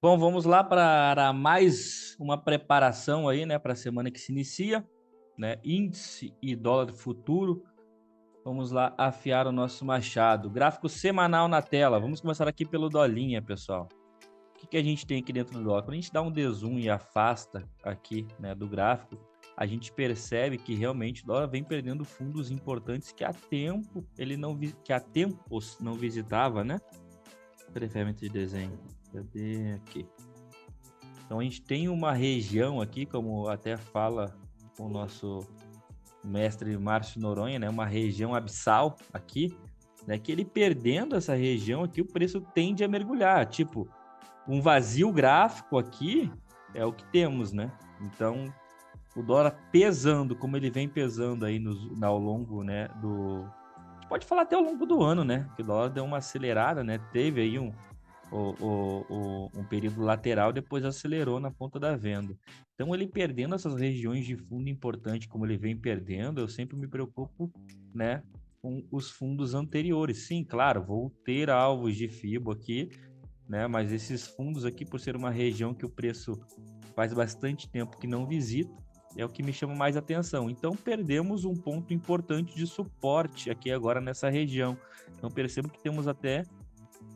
Bom, vamos lá para mais uma preparação aí, né, para a semana que se inicia, né? Índice e dólar futuro. Vamos lá afiar o nosso machado. Gráfico semanal na tela. Vamos começar aqui pelo dolinha, pessoal. O que a gente tem aqui dentro do dólar? Quando a gente dá um dezoom e afasta aqui, né, do gráfico, a gente percebe que realmente o dólar vem perdendo fundos importantes que há tempo ele não que há tempos não visitava, né? Cadê a ferramenta de desenho? Cadê aqui? Então a gente tem uma região aqui, como até fala o nosso mestre Márcio Noronha, né, uma região abissal aqui, né, que ele perdendo essa região aqui, o preço tende a mergulhar, tipo, um vazio gráfico aqui é o que temos, né? Então, o dólar pesando, como ele vem pesando aí ao longo, né, a gente pode falar até ao longo do ano, né? Que o dólar deu uma acelerada, né? Teve aí um período lateral, depois acelerou na ponta da venda. Então, ele perdendo essas regiões de fundo importante, como ele vem perdendo, eu sempre me preocupo, né, com os fundos anteriores. Sim, claro, vou ter alvos de FIBO aqui, né, mas esses fundos aqui, por ser uma região que o preço faz bastante tempo que não visita, é o que me chama mais atenção. Então, perdemos um ponto importante de suporte aqui agora nessa região. Então, percebo que temos até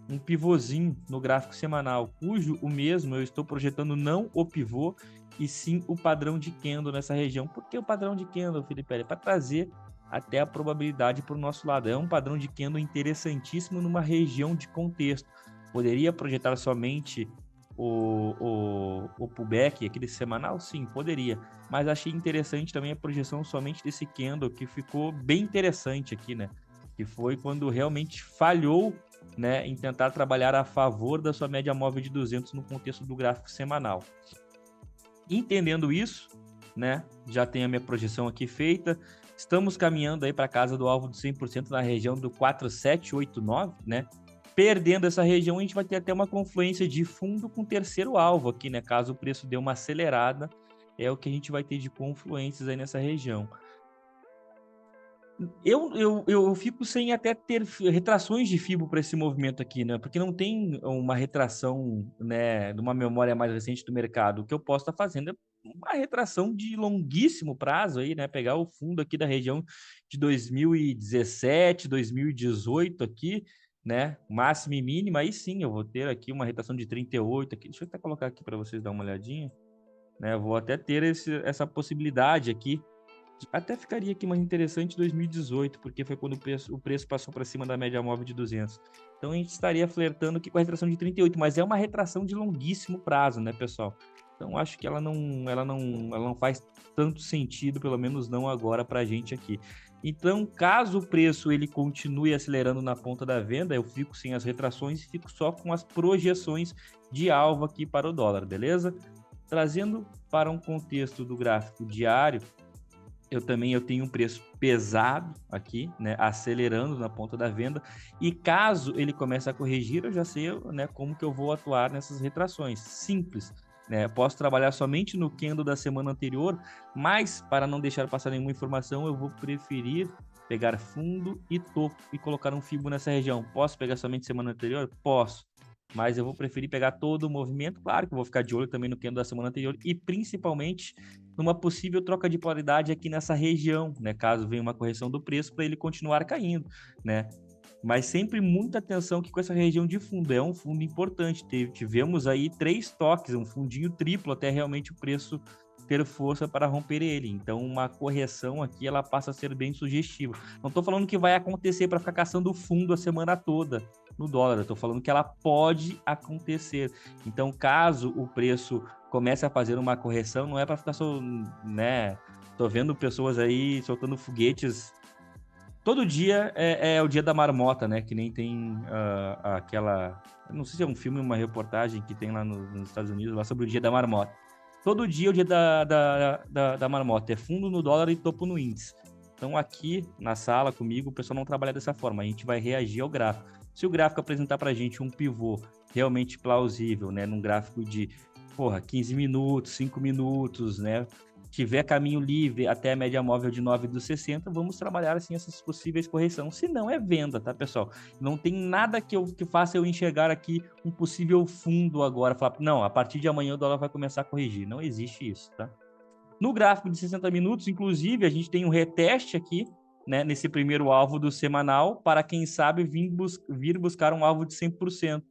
um pivôzinho no gráfico semanal, cujo o mesmo eu estou projetando não o pivô, e sim o padrão de candle nessa região. Por que o padrão de candle, Felipe? É para trazer até a probabilidade para o nosso lado. É um padrão de candle interessantíssimo numa região de contexto. Poderia projetar somente o pullback, aquele semanal? Sim, poderia. Mas achei interessante também a projeção somente desse candle, que ficou bem interessante aqui, né? Que foi quando realmente falhou, né, em tentar trabalhar a favor da sua média móvel de 200 no contexto do gráfico semanal. Entendendo isso, né, já tenho a minha projeção aqui feita, estamos caminhando aí para casa do alvo de 100% na região do 4789, né? Perdendo essa região, a gente vai ter até uma confluência de fundo com o terceiro alvo aqui, né? Caso o preço dê uma acelerada, é o que a gente vai ter de confluências aí nessa região. Eu fico sem até ter retrações de FIBO para esse movimento aqui, né? Porque não tem uma retração, né, de uma memória mais recente do mercado. O que eu posso estar fazendo é uma retração de longuíssimo prazo aí, né? Pegar o fundo aqui da região de 2017, 2018 aqui, né? Máxima e mínima, aí sim eu vou ter aqui uma retração de 38 aqui. Deixa eu até colocar aqui para vocês dar uma olhadinha, né? Eu vou até ter essa possibilidade aqui. Até ficaria aqui mais interessante 2018, porque foi quando o preço passou para cima da média móvel de 200. Então a gente estaria flertando aqui com a retração de 38, mas é uma retração de longuíssimo prazo, né, pessoal? Então acho que ela não faz tanto sentido, pelo menos não agora para a gente aqui. Então, caso o preço ele continue acelerando na ponta da venda, eu fico sem as retrações e fico só com as projeções de alvo aqui para o dólar, beleza? Trazendo para um contexto do gráfico diário, eu tenho um preço pesado aqui, né, acelerando na ponta da venda, e caso ele comece a corrigir, eu já sei, né, como que eu vou atuar nessas retrações. Simples, né? Posso trabalhar somente no candle da semana anterior, mas para não deixar passar nenhuma informação, eu vou preferir pegar fundo e topo e colocar um Fibo nessa região. Posso pegar somente semana anterior? Posso. Mas eu vou preferir pegar todo o movimento. Claro que eu vou ficar de olho também no candle da semana anterior e principalmente numa possível troca de polaridade aqui nessa região, né? Caso venha uma correção do preço para ele continuar caindo, né? Mas sempre muita atenção que com essa região de fundo, é um fundo importante. Tivemos aí 3 toques, um fundinho triplo até realmente o preço ter força para romper ele. Então, uma correção aqui, ela passa a ser bem sugestiva. Não estou falando que vai acontecer para ficar caçando fundo a semana toda no dólar. Eu estou falando que ela pode acontecer. Então, caso o preço comece a fazer uma correção, não é para ficar só, né? Tô vendo pessoas aí soltando foguetes. Todo dia é o dia da marmota, né? Que nem tem aquela. Não sei se é um filme ou uma reportagem que tem lá nos Estados Unidos, lá sobre o dia da marmota. Todo dia é o dia da marmota. É fundo no dólar e topo no índice. Então, aqui na sala comigo, o pessoal não trabalha dessa forma. A gente vai reagir ao gráfico. Se o gráfico apresentar para a gente um pivô realmente plausível, né? Num gráfico de, 15 minutos, 5 minutos, né? tiver caminho livre até a média móvel de 9 dos 60, vamos trabalhar assim essas possíveis correções. Se não, é venda, tá, pessoal? Não tem nada que faça eu enxergar aqui um possível fundo agora. Falar, não, a partir de amanhã o dólar vai começar a corrigir. Não existe isso, tá? No gráfico de 60 minutos, inclusive, a gente tem um reteste aqui, né, nesse primeiro alvo do semanal, para quem sabe vir buscar um alvo de 100%.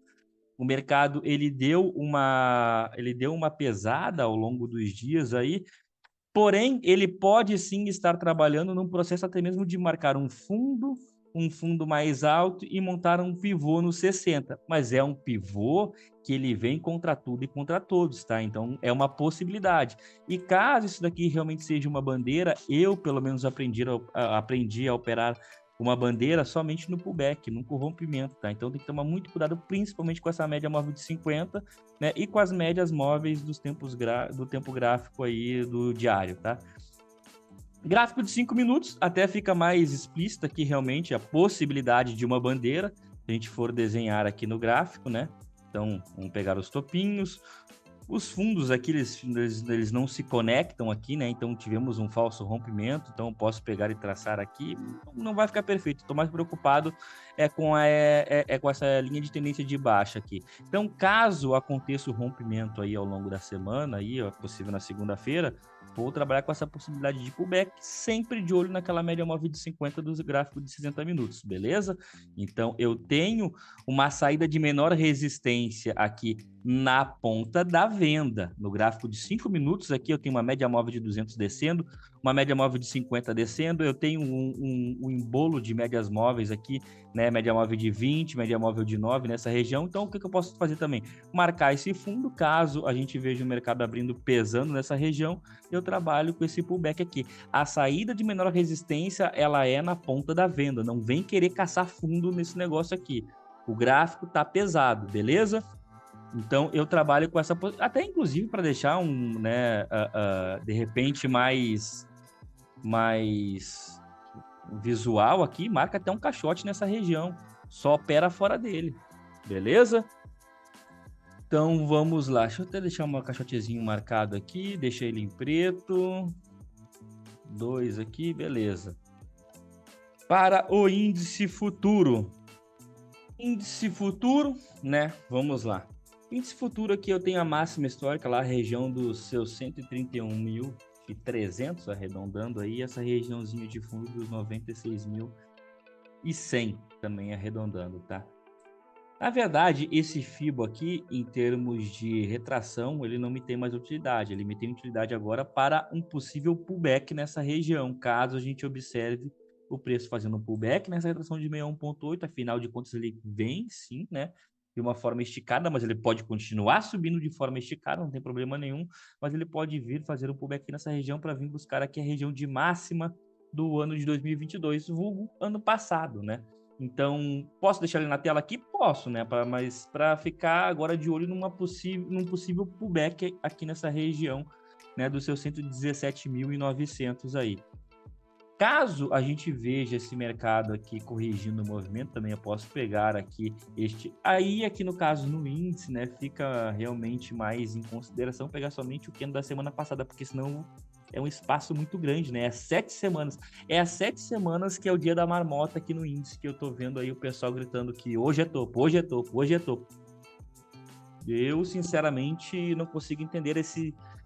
O mercado ele deu uma pesada ao longo dos dias aí, porém ele pode sim estar trabalhando num processo até mesmo de marcar um fundo mais alto e montar um pivô no 60, mas é um pivô que ele vem contra tudo e contra todos, tá? Então é uma possibilidade. E caso isso daqui realmente seja uma bandeira, eu pelo menos aprendi a operar uma bandeira somente no pullback, no corrompimento, tá? Então tem que tomar muito cuidado, principalmente com essa média móvel de 50, né? E com as médias móveis do tempo gráfico aí do diário, tá? Gráfico de 5 minutos, até fica mais explícita aqui realmente a possibilidade de uma bandeira, se a gente for desenhar aqui no gráfico, né? Então, vamos pegar os topinhos. Os fundos aqui, eles não se conectam aqui, né? Então, tivemos um falso rompimento. Então, eu posso pegar e traçar aqui. Não vai ficar perfeito. Estou mais preocupado com essa linha de tendência de baixa aqui. Então, caso aconteça o rompimento aí ao longo da semana, aí, ó, possível na segunda-feira, vou trabalhar com essa possibilidade de pullback, sempre de olho naquela média móvel de 50 do gráfico de 60 minutos, beleza? Então, eu tenho uma saída de menor resistência aqui na ponta da venda. No gráfico de 5 minutos aqui, eu tenho uma média móvel de 200 descendo, uma média móvel de 50 descendo, eu tenho um embolo de médias móveis aqui, né? Média móvel de 20, média móvel de 9 nessa região. Então, o que eu posso fazer também? Marcar esse fundo, caso a gente veja o mercado abrindo pesando nessa região, eu trabalho com esse pullback aqui. A saída de menor resistência, ela é na ponta da venda. Não vem querer caçar fundo nesse negócio aqui. O gráfico tá pesado, beleza? Então, eu trabalho com essa... Até, inclusive, para deixar de repente, mais visual aqui, marca até um caixote nessa região. Só opera fora dele, beleza? Então, vamos lá. Deixa eu até deixar um caixotezinho marcado aqui. Deixa ele em preto. 2 aqui, beleza. Para o índice futuro. Índice futuro, né? Vamos lá. Índice futuro aqui eu tenho a máxima histórica lá, a região dos seus 131.300, arredondando aí, essa regiãozinha de fundo dos 96.100 também arredondando, tá? Na verdade, esse FIBO aqui, em termos de retração, ele não me tem mais utilidade. Ele me tem utilidade agora para um possível pullback nessa região, caso a gente observe o preço fazendo um pullback nessa retração de 61.8, afinal de contas ele vem sim, né, de uma forma esticada, mas ele pode continuar subindo de forma esticada, não tem problema nenhum, mas ele pode vir fazer um pullback nessa região para vir buscar aqui a região de máxima do ano de 2022, vulgo ano passado, né? Então, posso deixar ele na tela aqui? Posso, né? Mas para ficar agora de olho num possível pullback aqui nessa região, né, dos seus 117.900 aí. Caso a gente veja esse mercado aqui corrigindo o movimento, também eu posso pegar aqui aí aqui no caso no índice, né, fica realmente mais em consideração pegar somente o candle da semana passada, porque senão é um espaço muito grande, né? É 7 semanas. É as 7 semanas que é o dia da marmota aqui no índice, que eu tô vendo aí o pessoal gritando que hoje é topo, hoje é topo, hoje é topo. Eu, sinceramente, não consigo entender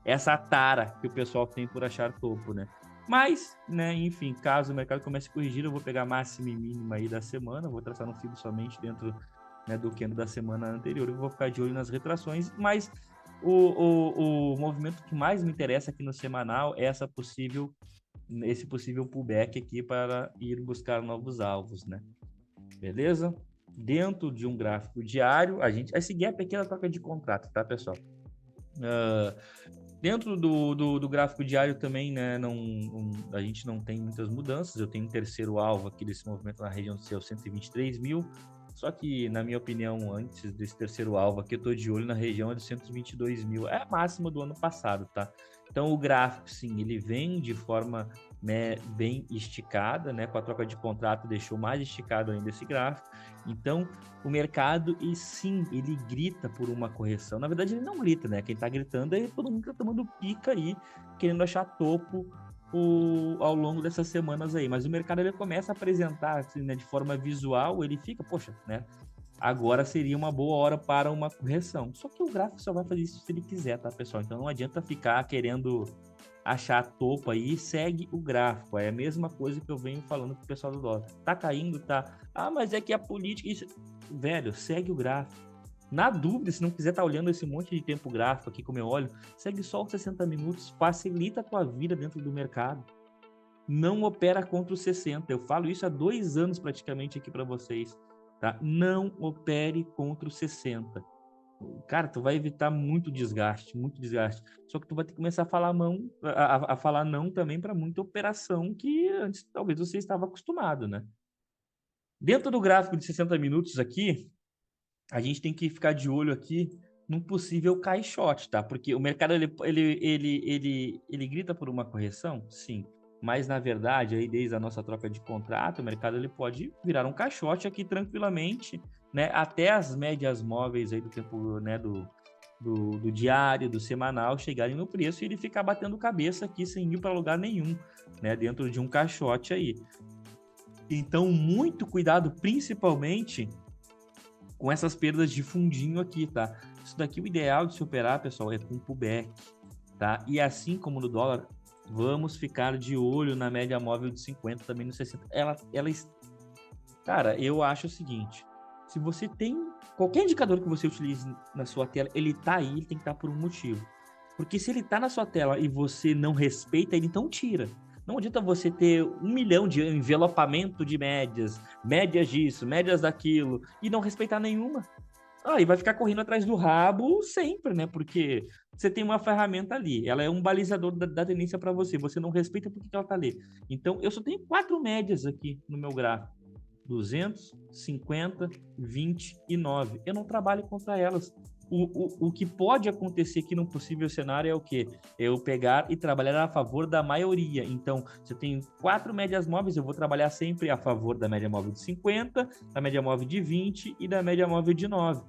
essa tara que o pessoal tem por achar topo, né? Mas, né, enfim, caso o mercado comece a corrigir, eu vou pegar a máxima e mínima aí da semana, vou traçar um FIBO somente dentro, né, do candle da semana anterior, eu vou ficar de olho nas retrações, mas o movimento que mais me interessa aqui no semanal é esse possível pullback aqui para ir buscar novos alvos, né? Beleza? Dentro de um gráfico diário, esse gap aqui é a troca de contrato, tá, pessoal? Dentro do gráfico diário também, né, a gente não tem muitas mudanças. Eu tenho um terceiro alvo aqui desse movimento na região dos seus 123 mil. Só que, na minha opinião, antes desse terceiro alvo aqui, eu estou de olho na região de 122 mil. É a máxima do ano passado, tá? Então, o gráfico, sim, ele vem de forma né, bem esticada, né, com a troca de contrato deixou mais esticado ainda esse gráfico. Então, o mercado, e sim, ele grita por uma correção. Na verdade, ele não grita, né? Quem está gritando é todo mundo que tá tomando pica aí, querendo achar topo ao longo dessas semanas aí. Mas o mercado, ele começa a apresentar, assim, né, de forma visual, ele fica, poxa, né? Agora seria uma boa hora para uma correção. Só que o gráfico só vai fazer isso se ele quiser, tá, pessoal? Então não adianta ficar querendo achar a topo aí, segue o gráfico. É a mesma coisa que eu venho falando pro pessoal do dólar. Tá caindo, tá? Ah, mas é que a política... Isso... Velho, segue o gráfico. Na dúvida, se não quiser estar olhando esse monte de tempo gráfico aqui como eu olho, segue só os 60 minutos, facilita a tua vida dentro do mercado. Não opera contra os 60. Eu falo isso há 2 anos praticamente aqui para vocês. Tá? Não opere contra os 60. Cara, tu vai evitar muito desgaste, muito desgaste. Só que tu vai ter que começar a falar a falar não também para muita operação que antes talvez você estava acostumado, né? Dentro do gráfico de 60 minutos aqui, a gente tem que ficar de olho aqui num possível caixote, tá? Porque o mercado ele grita por uma correção, sim. Mas na verdade, aí desde a nossa troca de contrato, o mercado ele pode virar um caixote aqui tranquilamente, né? Até as médias móveis aí do tempo, né, do diário, do semanal chegarem no preço e ele ficar batendo cabeça aqui sem ir para lugar nenhum, né? Dentro de um caixote aí. Então, muito cuidado, principalmente com essas perdas de fundinho aqui, tá? Isso daqui, o ideal de se operar, pessoal, é com pullback, tá? E assim como no dólar, vamos ficar de olho na média móvel de 50, também no 60. Cara, eu acho o seguinte, se você tem qualquer indicador que você utilize na sua tela, ele tá aí, ele tem que estar por um motivo. Porque se ele tá na sua tela e você não respeita ele, então tira. Não adianta você ter 1 milhão de envelopamento de médias, médias disso, médias daquilo, e não respeitar nenhuma. E vai ficar correndo atrás do rabo sempre, né? Porque você tem uma ferramenta ali, ela é um balizador da tendência para você. Você não respeita porque ela tá ali. Então, eu só tenho 4 médias aqui no meu gráfico: 200, 50, 20 e 9. Eu não trabalho contra elas. O que pode acontecer aqui num possível cenário é o quê? Eu pegar e trabalhar a favor da maioria. Então, se eu tenho 4 médias móveis, eu vou trabalhar sempre a favor da média móvel de 50, da média móvel de 20 e da média móvel de 9.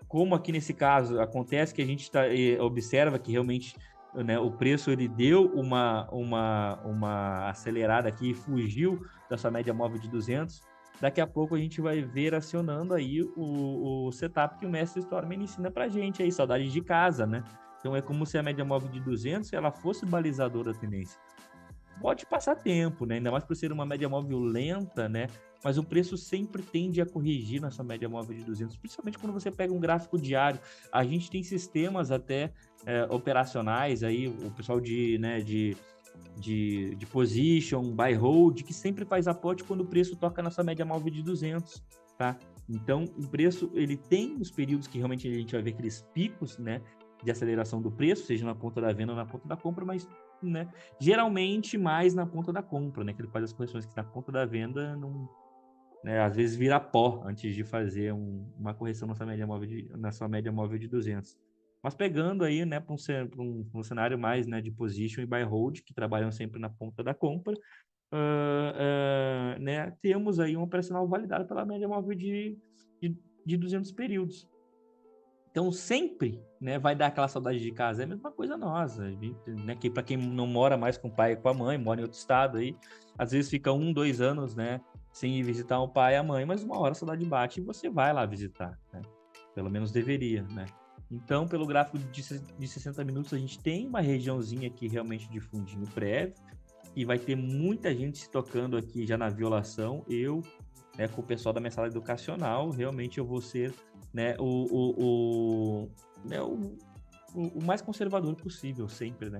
Como aqui nesse caso acontece que a gente observa que realmente, né, o preço ele deu uma acelerada aqui e fugiu da sua média móvel de 200. Daqui a pouco a gente vai ver acionando aí o setup que o Mestre Storm ensina pra gente aí, saudades de casa, né? Então é como se a média móvel de 200 ela fosse balizadora da tendência. Pode passar tempo, né? Ainda mais por ser uma média móvel lenta, né? Mas o preço sempre tende a corrigir na sua média móvel de 200, principalmente quando você pega um gráfico diário. A gente tem sistemas até operacionais aí, o pessoal de position, buy hold, que sempre faz aporte quando o preço toca na sua média móvel de 200, tá? Então, o preço, ele tem os períodos que realmente a gente vai ver aqueles picos, né, de aceleração do preço, seja na ponta da venda ou na ponta da compra, mas, né, geralmente mais na ponta da compra, né, que ele faz as correções que na ponta da venda não, né, às vezes vira pó antes de fazer uma correção na sua média móvel de 200. Mas pegando aí, né, para um cenário mais, né, de position e buy hold, que trabalham sempre na ponta da compra, né, temos aí um operacional validado pela média móvel de 200 períodos. Então, sempre, né, vai dar aquela saudade de casa. É a mesma coisa nossa, né, que para quem não mora mais com o pai e com a mãe, mora em outro estado aí, às vezes fica 1, 2 anos, né, sem ir visitar o pai e a mãe, mas uma hora a saudade bate e você vai lá visitar, né? Pelo menos deveria, né? Então, pelo gráfico de 60 minutos, a gente tem uma regiãozinha aqui realmente de fundinho prévio, e vai ter muita gente se tocando aqui já na violação. Eu, né, com o pessoal da minha sala educacional, realmente eu vou ser, né, o mais conservador possível, sempre, né?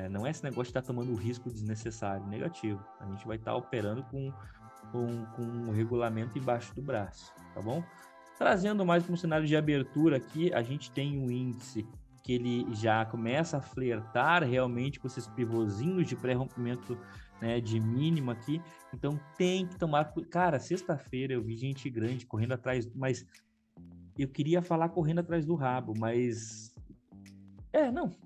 Não é esse negócio de estar tomando risco desnecessário, negativo. A gente vai estar operando com um regulamento embaixo do braço, tá bom? Trazendo mais para um cenário de abertura aqui, a gente tem um índice que ele já começa a flertar realmente com esses pivôzinhos de pré-rompimento, né, de mínima aqui. Então tem que tomar... Cara, sexta-feira eu vi gente grande correndo atrás, mas eu queria falar correndo atrás do rabo, mas...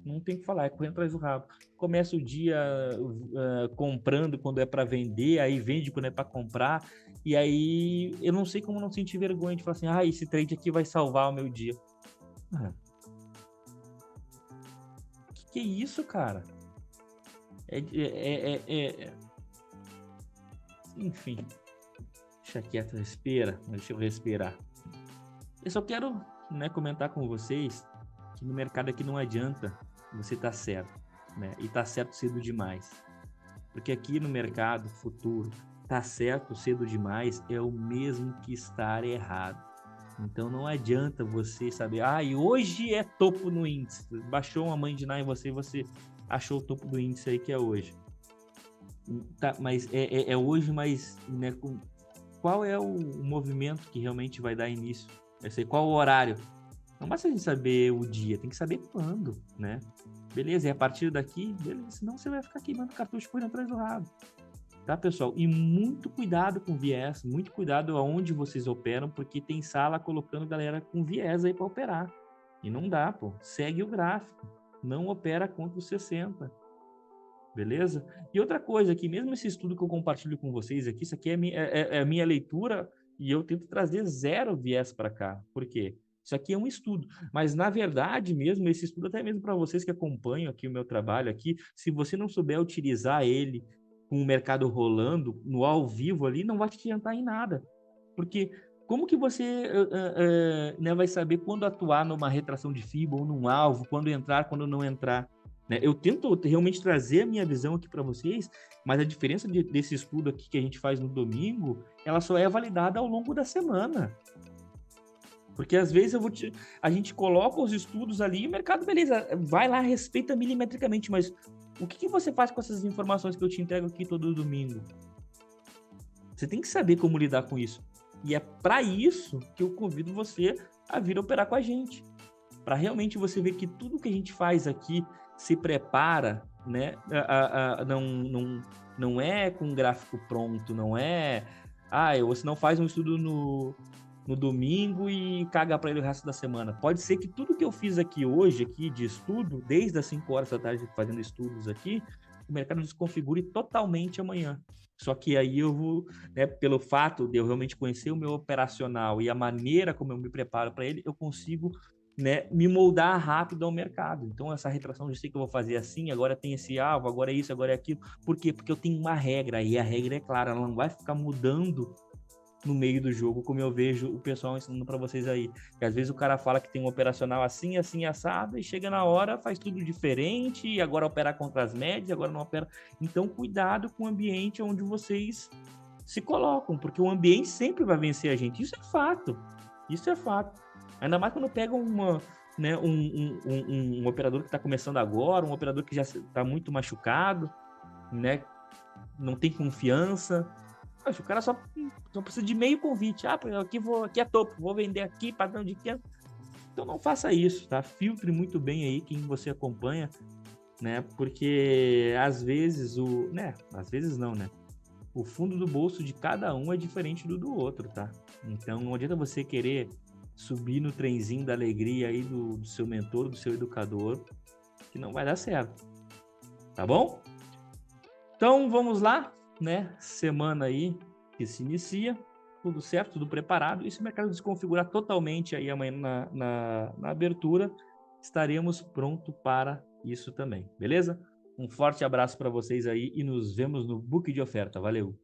não tem o que falar, é correndo atrás do rabo. começa o dia comprando quando é para vender, aí vende quando é para comprar, e aí eu não sei como não sentir vergonha de falar assim, esse trade aqui vai salvar o meu dia. Ah, que é isso, cara? Enfim, deixa quieto, respira, deixa eu respirar. Eu só quero, né, comentar com vocês que no mercado aqui não adianta você estar certo, né? E tá certo cedo demais. Porque aqui no mercado futuro, tá certo cedo demais é o mesmo que estar errado. Então não adianta você saber, e hoje é topo no índice. Baixou uma mãe de Ná em você e você achou o topo do índice aí que é hoje. Tá, mas é hoje, mas né, qual é o movimento que realmente vai dar início? Eu sei qual o horário. Não basta a gente saber o dia, tem que saber quando, né? Beleza, e a partir daqui, beleza, senão você vai ficar queimando cartucho por atrás do rabo. Tá, pessoal? E muito cuidado com viés, muito cuidado aonde vocês operam, porque tem sala colocando galera com viés aí para operar. E não dá, pô. Segue o gráfico. Não opera contra os 60. Beleza? E outra coisa aqui, mesmo esse estudo que eu compartilho com vocês aqui, isso aqui é a minha leitura e eu tento trazer zero viés para cá. Por quê? Isso aqui é um estudo, mas na verdade mesmo, esse estudo até mesmo para vocês que acompanham aqui o meu trabalho aqui, se você não souber utilizar ele com o mercado rolando, no ao vivo ali, não vai te adiantar em nada. Porque como que você né, vai saber quando atuar numa retração de FIBA ou num alvo, quando entrar, quando não entrar? Né? Eu tento realmente trazer a minha visão aqui para vocês, mas a diferença desse estudo aqui que a gente faz no domingo, ela só é validada ao longo da semana. Porque às vezes a gente coloca os estudos ali e o mercado, beleza, vai lá, respeita milimetricamente, mas o que você faz com essas informações que eu te entrego aqui todo domingo? Você tem que saber como lidar com isso. E é para isso que eu convido você a vir operar com a gente. Para realmente você ver que tudo que a gente faz aqui se prepara, né? Não é com gráfico pronto, não é... você não faz um estudo no domingo e caga para ele o resto da semana. Pode ser que tudo que eu fiz aqui hoje, aqui de estudo, desde as 5 horas da tarde fazendo estudos aqui, o mercado desconfigure totalmente amanhã. Só que aí eu vou, né, pelo fato de eu realmente conhecer o meu operacional e a maneira como eu me preparo para ele, eu consigo, né, me moldar rápido ao mercado. Então, essa retração, eu sei que eu vou fazer assim, agora tem esse alvo, agora é isso, agora é aquilo. Por quê? Porque eu tenho uma regra, e a regra é clara, ela não vai ficar mudando no meio do jogo, como eu vejo o pessoal ensinando para vocês aí. Que às vezes o cara fala que tem um operacional assim, assim, assado, e chega na hora, faz tudo diferente, e agora opera contra as médias, agora não opera. Então, cuidado com o ambiente onde vocês se colocam, porque o ambiente sempre vai vencer a gente. Isso é fato. Isso é fato. Ainda mais quando pega né, um operador que está começando agora, um operador que já está muito machucado, né, não tem confiança. Poxa, o cara só precisa de meio convite. Aqui é topo, vou vender aqui, padrão de 500. Então não faça isso, tá? Filtre muito bem aí quem você acompanha, né? Porque às vezes às vezes não, né? O fundo do bolso de cada um é diferente do outro, tá? Então não adianta você querer subir no trenzinho da alegria aí do seu mentor, do seu educador, que não vai dar certo. Tá bom? Então vamos lá, né? Semana aí que se inicia, tudo certo, tudo preparado. E se o mercado desconfigurar totalmente aí amanhã na abertura, estaremos pronto para isso também, beleza? Um forte abraço para vocês aí e nos vemos no book de oferta. Valeu!